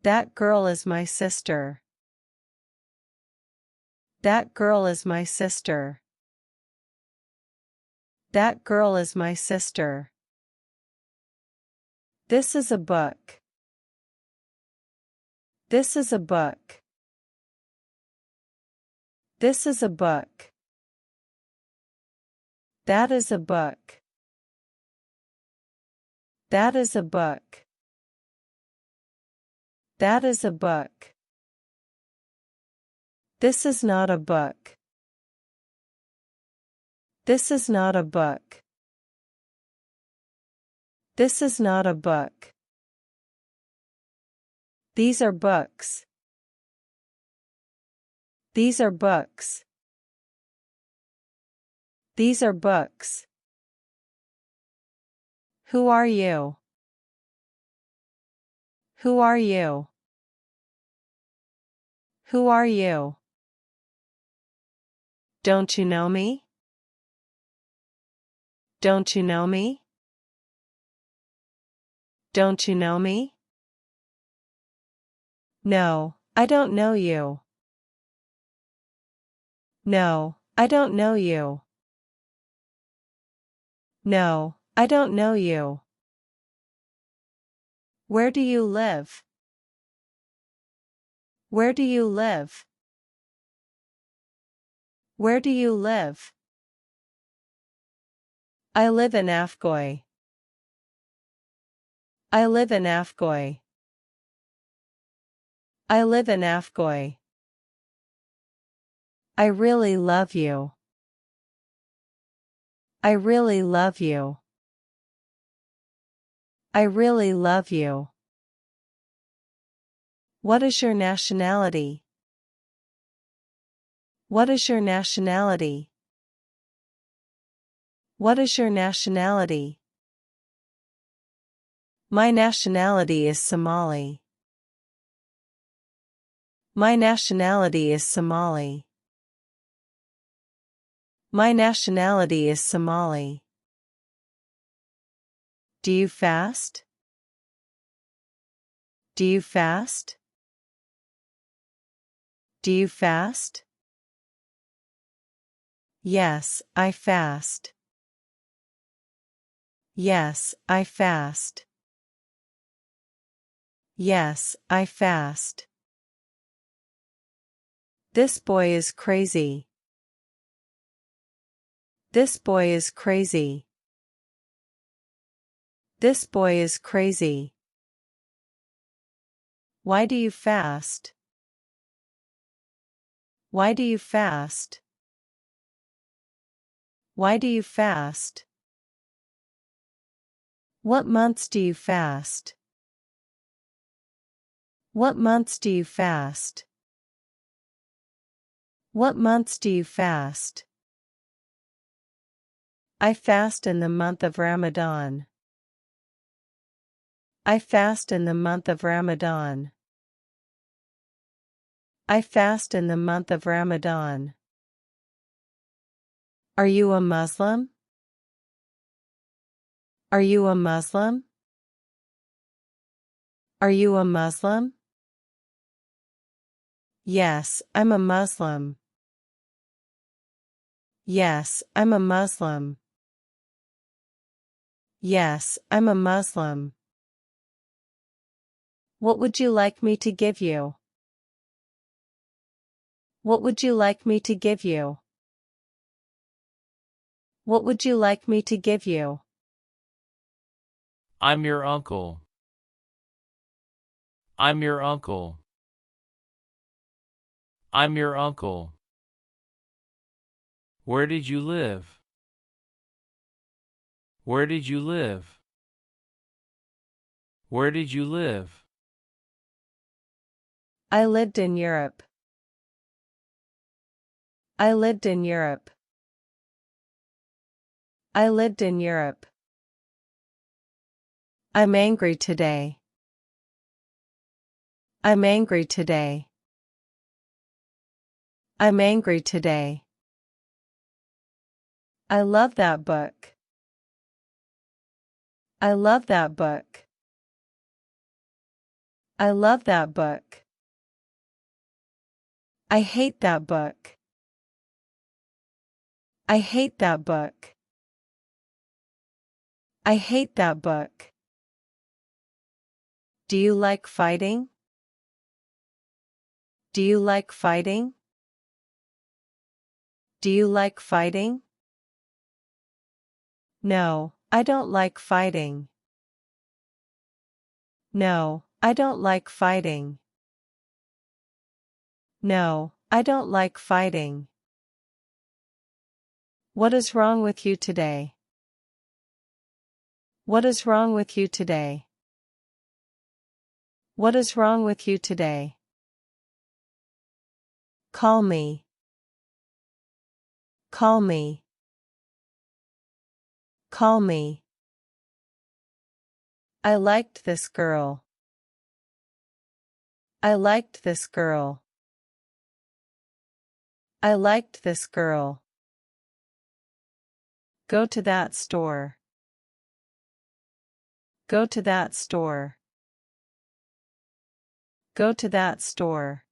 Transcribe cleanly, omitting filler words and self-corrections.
That girl is my sister. That girl is my sister. That girl is my sister. This is a book. This is a book. This is a book. That is a book. That is a book. That is a book. This is not a book. This is not a book. This is not a book. These are books. These are books. These are books. Who are you? Who are you? Who are you? Don't you know me? Don't you know me? Don't you know me? No, I don't know you. No, I don't know you. No, I don't know you. Where do you live? Where do you live? Where do you live? I live in Afgoy. I live in Afgoy. I live in Afgoy. I really love you. I really love you. I really love you. What is your nationality? What is your nationality? What is your nationality? My nationality is Somali. My nationality is Somali. My nationality is Somali. Do you fast? Do you fast? Do you fast? Yes, I fast. Yes, I fast. Yes, I fast. This boy is crazy. This boy is crazy. This boy is crazy. Why do you fast? Why do you fast? Why do you fast? What months do you fast? What months do you fast? What months do you fast? I fast in the month of Ramadan. I fast in the month of Ramadan. I fast in the month of Ramadan. Are you a Muslim? Are you a Muslim? Are you a Muslim? Yes, I'm a Muslim. Yes, I'm a Muslim. Yes, I'm a Muslim. What would you like me to give you? What would you like me to give you? What would you like me to give you? I'm your uncle. I'm your uncle. I'm your uncle. Where did you live? Where did you live? Where did you live? I lived in Europe. I lived in Europe. I lived in Europe. I'm angry today. I'm angry today. I'm angry today. I love that book. I love that book. I love that book. I hate that book. I hate that book. I hate that book. Do you like fighting? Do you like fighting? Do you like fighting? No, I don't like fighting. No, I don't like fighting. No, I don't like fighting. What is wrong with you today? What is wrong with you today? What is wrong with you today? Call me. Call me. Call me. I liked this girl. I liked this girl. I liked this girl. Go to that store. Go to that store. Go to that store.